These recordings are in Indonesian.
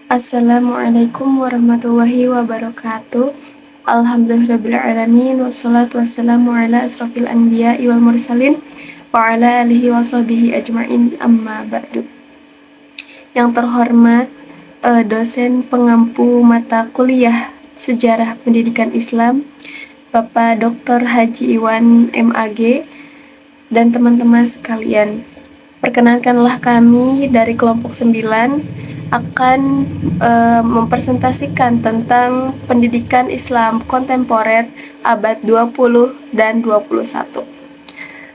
Assalamualaikum warahmatullahi wabarakatuh. Alhamdulillahirrabbilalamin. Wassalatu wassalamu ala asrafil anbiya wal mursalin wa ala alihi wa sahbihi ajma'in, amma ba'du. Yang terhormat dosen pengampu mata kuliah Sejarah Pendidikan Islam Bapak Dr. Haji Iwan MAG dan teman-teman sekalian. Perkenankanlah kami dari kelompok 9 akan mempresentasikan tentang pendidikan Islam kontemporer abad 20 dan 21.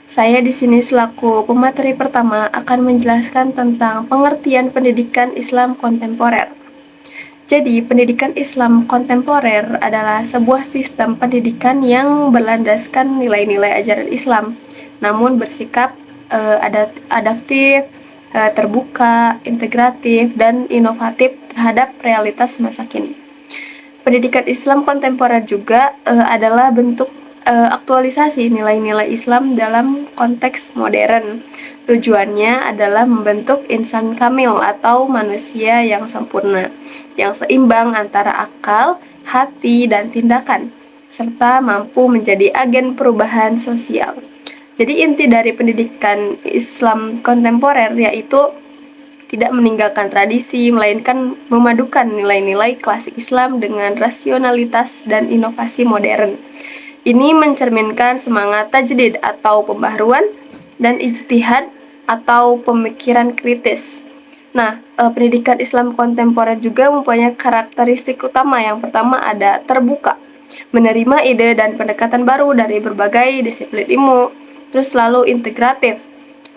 Saya di sini selaku pemateri pertama akan menjelaskan tentang pengertian pendidikan Islam kontemporer. Jadi, pendidikan Islam kontemporer adalah sebuah sistem pendidikan yang berlandaskan nilai-nilai ajaran Islam, namun bersikap adaptif, terbuka, integratif, dan inovatif terhadap realitas masa kini. Pendidikan Islam kontemporer juga adalah bentuk aktualisasi nilai-nilai Islam dalam konteks modern. Tujuannya adalah membentuk insan kamil atau manusia yang sempurna, yang seimbang antara akal, hati, dan tindakan, serta mampu menjadi agen perubahan sosial. Jadi inti dari pendidikan Islam kontemporer yaitu tidak meninggalkan tradisi, melainkan memadukan nilai-nilai klasik Islam dengan rasionalitas dan inovasi modern. Ini mencerminkan semangat tajdid atau pembaharuan dan ijtihad atau pemikiran kritis. Nah, pendidikan Islam kontemporer juga mempunyai karakteristik utama. Yang pertama ada terbuka, menerima ide dan pendekatan baru dari berbagai disiplin ilmu. Terus lalu integratif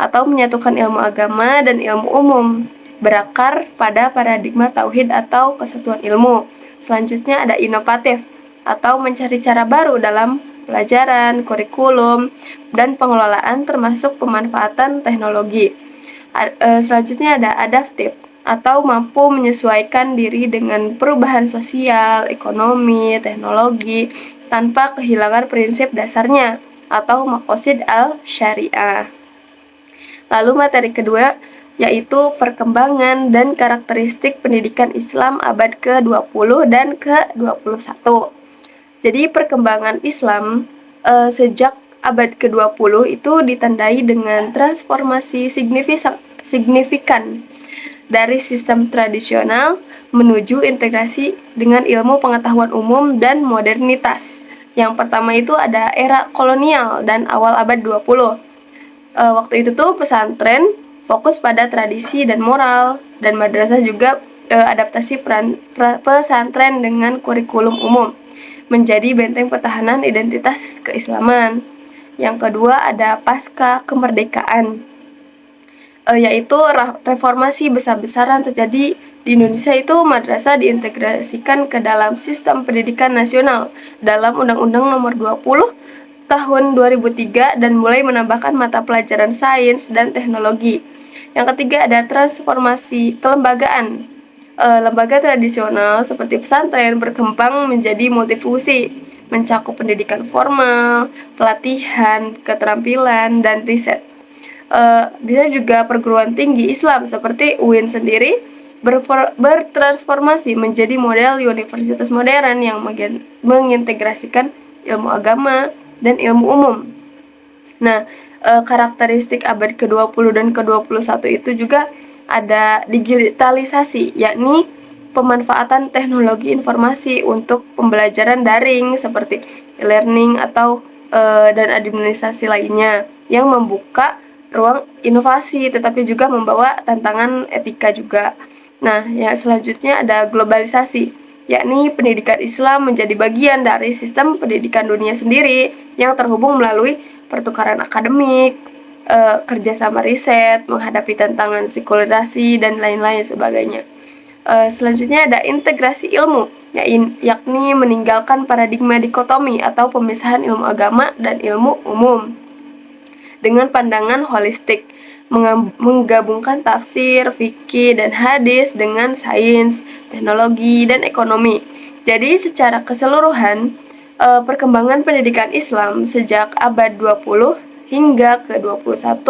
atau menyatukan ilmu agama dan ilmu umum, berakar pada paradigma tauhid atau kesatuan ilmu. Selanjutnya ada inovatif atau mencari cara baru dalam pelajaran, kurikulum, dan pengelolaan termasuk pemanfaatan teknologi. Selanjutnya ada adaptif atau mampu menyesuaikan diri dengan perubahan sosial, ekonomi, teknologi tanpa kehilangan prinsip dasarnya atau maqasid al-syariah. Lalu materi kedua yaitu perkembangan dan karakteristik pendidikan Islam abad ke-20 dan ke-21. Jadi perkembangan Islam sejak abad ke-20 itu ditandai dengan transformasi signifikan dari sistem tradisional menuju integrasi dengan ilmu pengetahuan umum dan modernitas. Yang pertama itu ada era kolonial dan awal abad 20. Waktu itu tuh pesantren fokus pada tradisi dan moral, dan madrasah juga adaptasi peran pesantren dengan kurikulum umum menjadi benteng pertahanan identitas keislaman. Yang kedua ada pasca kemerdekaan, yaitu reformasi besar-besaran terjadi di Indonesia. Itu madrasah diintegrasikan ke dalam sistem pendidikan nasional dalam Undang-Undang Nomor 20 tahun 2003 dan mulai menambahkan mata pelajaran sains dan teknologi. Yang ketiga ada transformasi kelembagaan. Lembaga tradisional seperti pesantren berkembang menjadi multifungsi, mencakup pendidikan formal, pelatihan, keterampilan, dan riset. Bisa juga perguruan tinggi Islam seperti UIN sendiri bertransformasi menjadi model universitas modern yang mengintegrasikan ilmu agama dan ilmu umum. Nah, karakteristik abad ke-20 dan ke-21 itu juga ada digitalisasi, yakni pemanfaatan teknologi informasi untuk pembelajaran daring seperti e-learning atau dan administrasi lainnya yang membuka ruang inovasi tetapi juga membawa tantangan etika juga. Nah, yang selanjutnya ada globalisasi, yakni pendidikan Islam menjadi bagian dari sistem pendidikan dunia sendiri yang terhubung melalui pertukaran akademik, kerjasama riset, menghadapi tantangan sekularisasi, dan lain-lain sebagainya. Selanjutnya ada integrasi ilmu, yakni meninggalkan paradigma dikotomi atau pemisahan ilmu agama dan ilmu umum dengan pandangan holistik, menggabungkan tafsir, fikih, dan hadis dengan sains, teknologi, dan ekonomi. Jadi secara keseluruhan, perkembangan pendidikan Islam sejak abad 20 hingga ke-21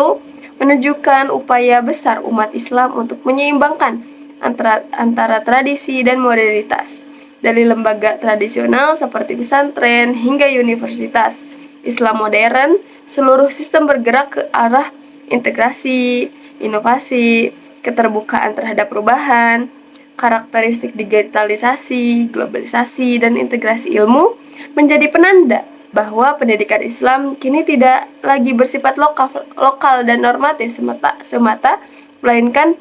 menunjukkan upaya besar umat Islam untuk menyeimbangkan antara tradisi dan modernitas. Dari lembaga tradisional seperti pesantren hingga universitas Islam modern, seluruh sistem bergerak ke arah integrasi, inovasi, keterbukaan terhadap perubahan. Karakteristik digitalisasi, globalisasi, dan integrasi ilmu menjadi penanda bahwa pendidikan Islam kini tidak lagi bersifat lokal dan normatif semata, melainkan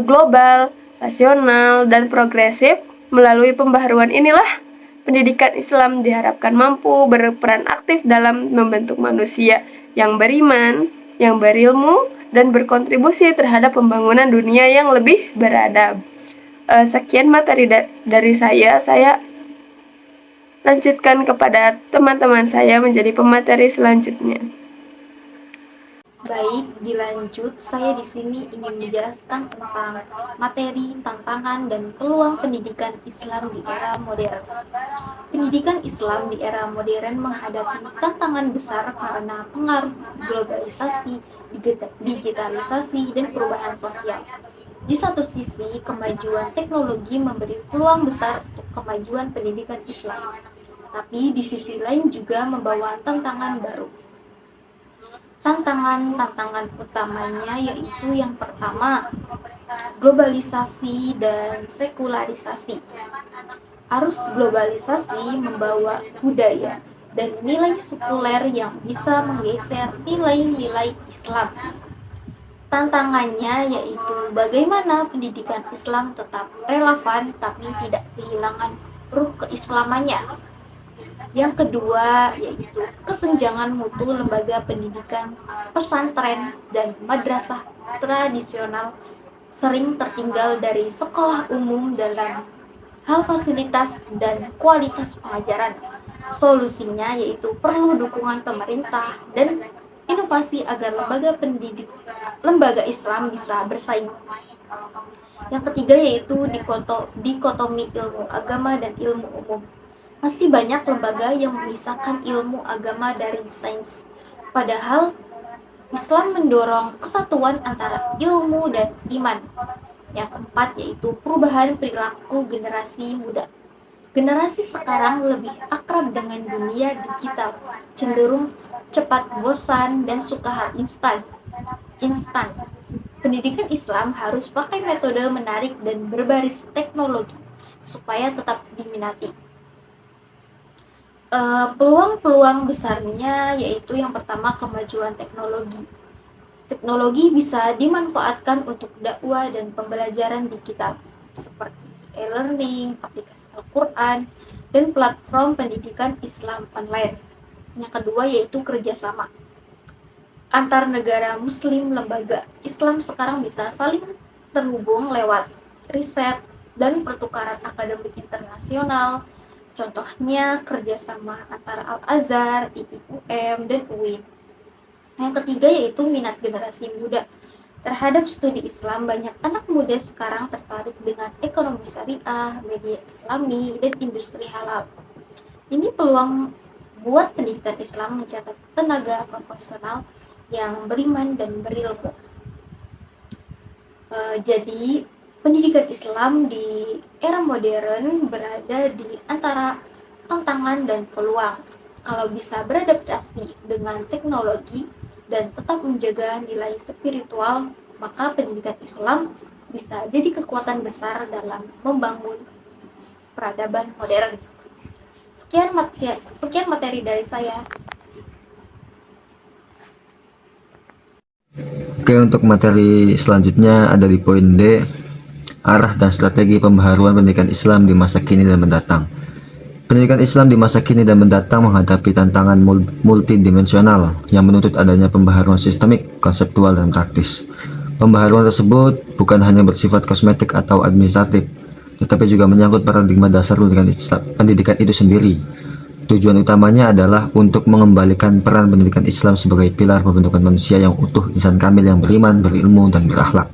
global, rasional, dan progresif. Melalui pembaharuan inilah, pendidikan Islam diharapkan mampu berperan aktif dalam membentuk manusia yang beriman, yang berilmu, dan berkontribusi terhadap pembangunan dunia yang lebih beradab. Sekian materi dari saya lanjutkan kepada teman-teman saya menjadi pemateri selanjutnya. Baik, dilanjut. Saya di sini ingin menjelaskan tentang materi, tantangan, dan peluang pendidikan Islam di era modern. Pendidikan Islam di era modern menghadapi tantangan besar karena pengaruh globalisasi, digitalisasi, dan perubahan sosial. Di satu sisi, kemajuan teknologi memberi peluang besar untuk kemajuan pendidikan Islam, tapi di sisi lain juga membawa tantangan baru. Tantangan utamanya yaitu yang pertama, globalisasi dan sekularisasi. Arus globalisasi membawa budaya dan nilai sekuler yang bisa menggeser nilai-nilai Islam. Tantangannya yaitu bagaimana pendidikan Islam tetap relevan tapi tidak kehilangan ruh keislamannya. Yang kedua yaitu kesenjangan mutu lembaga pendidikan pesantren dan madrasah tradisional sering tertinggal dari sekolah umum dalam hal fasilitas dan kualitas pengajaran. Solusinya yaitu perlu dukungan pemerintah dan inovasi agar lembaga Islam bisa bersaing. Yang ketiga yaitu dikotomi ilmu agama dan ilmu umum. Masih banyak lembaga yang memisahkan ilmu agama dari sains. Padahal Islam mendorong kesatuan antara ilmu dan iman. Yang keempat yaitu perubahan perilaku generasi muda. Generasi sekarang lebih akrab dengan dunia digital, cenderung cepat bosan dan suka hal instan. Pendidikan Islam harus pakai metode menarik dan berbasis teknologi supaya tetap diminati. Peluang-peluang besarnya yaitu yang pertama kemajuan teknologi. Teknologi bisa dimanfaatkan untuk dakwah dan pembelajaran digital seperti e-learning, aplikasi Al-Quran, dan platform pendidikan Islam online. Yang kedua yaitu kerjasama. Antar negara muslim lembaga Islam sekarang bisa saling terhubung lewat riset dan pertukaran akademik internasional. Contohnya kerjasama antara Al-Azhar, IIUM, dan UIN. Yang ketiga yaitu minat generasi muda terhadap studi Islam. Banyak anak muda sekarang tertarik dengan ekonomi syariah, media Islami, dan industri halal. Ini peluang buat pendidikan Islam mencatat tenaga profesional yang beriman dan berilmu. Jadi pendidikan Islam di era modern berada di antara tantangan dan peluang. Kalau bisa beradaptasi dengan teknologi dan tetap menjaga nilai spiritual, maka pendidikan Islam bisa jadi kekuatan besar dalam membangun peradaban modern. Sekian materi dari saya. Oke, untuk materi selanjutnya ada di poin D, arah dan strategi pembaharuan pendidikan Islam di masa kini dan mendatang. Pendidikan Islam di masa kini dan mendatang menghadapi tantangan multidimensional yang menuntut adanya pembaharuan sistemik, konseptual, dan praktis. Pembaharuan tersebut bukan hanya bersifat kosmetik atau administratif, tetapi juga menyangkut paradigma dasar pendidikan itu sendiri. Tujuan utamanya adalah untuk mengembalikan peran pendidikan Islam sebagai pilar pembentukan manusia yang utuh, insan kamil yang beriman, berilmu, dan berakhlak,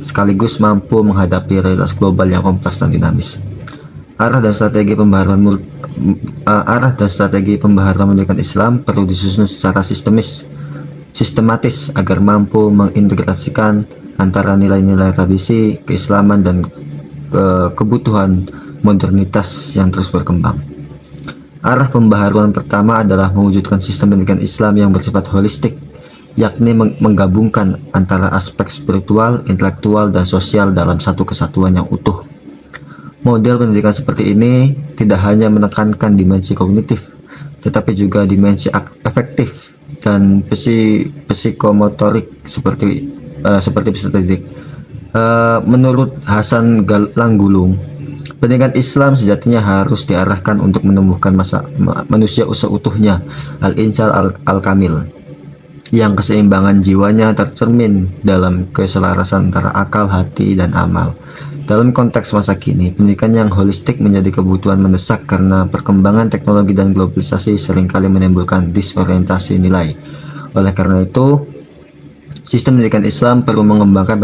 sekaligus mampu menghadapi realitas global yang kompleks dan dinamis. Arah dan strategi pembaharuan pendidikan Islam perlu disusun secara sistematis agar mampu mengintegrasikan antara nilai-nilai tradisi, keislaman, dan kebutuhan modernitas yang terus berkembang. Arah pembaharuan pertama adalah mewujudkan sistem pendidikan Islam yang bersifat holistik, yakni menggabungkan antara aspek spiritual, intelektual, dan sosial dalam satu kesatuan yang utuh. Model pendidikan seperti ini tidak hanya menekankan dimensi kognitif, tetapi juga dimensi efektif dan psikomotorik seperti peserta didik. Menurut Hasan Langgulung, pendidikan Islam sejatinya harus diarahkan untuk menumbuhkan manusia seutuhnya, al-insan al-kamil, yang keseimbangan jiwanya tercermin dalam keselarasan antara akal, hati, dan amal. Dalam konteks masa kini, pendidikan yang holistik menjadi kebutuhan mendesak karena perkembangan teknologi dan globalisasi seringkali menimbulkan disorientasi nilai. Oleh karena itu, sistem pendidikan Islam perlu mengembangkan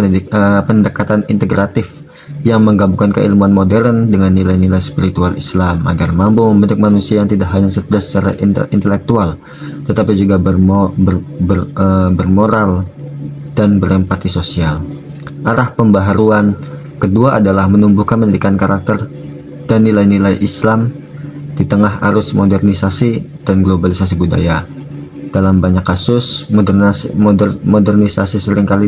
pendekatan integratif yang menggabungkan keilmuan modern dengan nilai-nilai spiritual Islam agar mampu membentuk manusia yang tidak hanya cerdas secara intelektual, tetapi juga bermoral dan berempati sosial. Arah pembaharuan kedua adalah menumbuhkan pendidikan karakter dan nilai-nilai Islam di tengah arus modernisasi dan globalisasi budaya. Dalam banyak kasus, modernisasi seringkali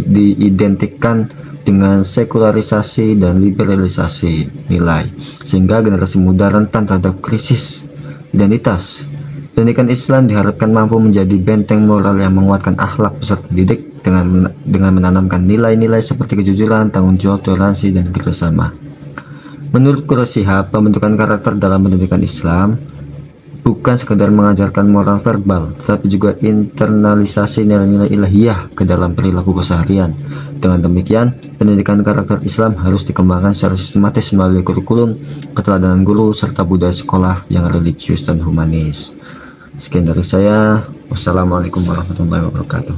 diidentikan dengan sekularisasi dan liberalisasi nilai, sehingga generasi muda rentan terhadap krisis identitas. Pendidikan Islam diharapkan mampu menjadi benteng moral yang menguatkan akhlak peserta didik dengan menanamkan nilai-nilai seperti kejujuran, tanggung jawab, toleransi, dan kerjasama. Menurut Quraish Shihab, pembentukan karakter dalam pendidikan Islam bukan sekadar mengajarkan moral verbal, tetapi juga internalisasi nilai-nilai ilahiyah ke dalam perilaku keseharian. Dengan demikian, pendidikan karakter Islam harus dikembangkan secara sistematis melalui kurikulum, keteladanan guru, serta budaya sekolah yang religius dan humanis. Sekian dari saya. Wassalamualaikum warahmatullahi wabarakatuh.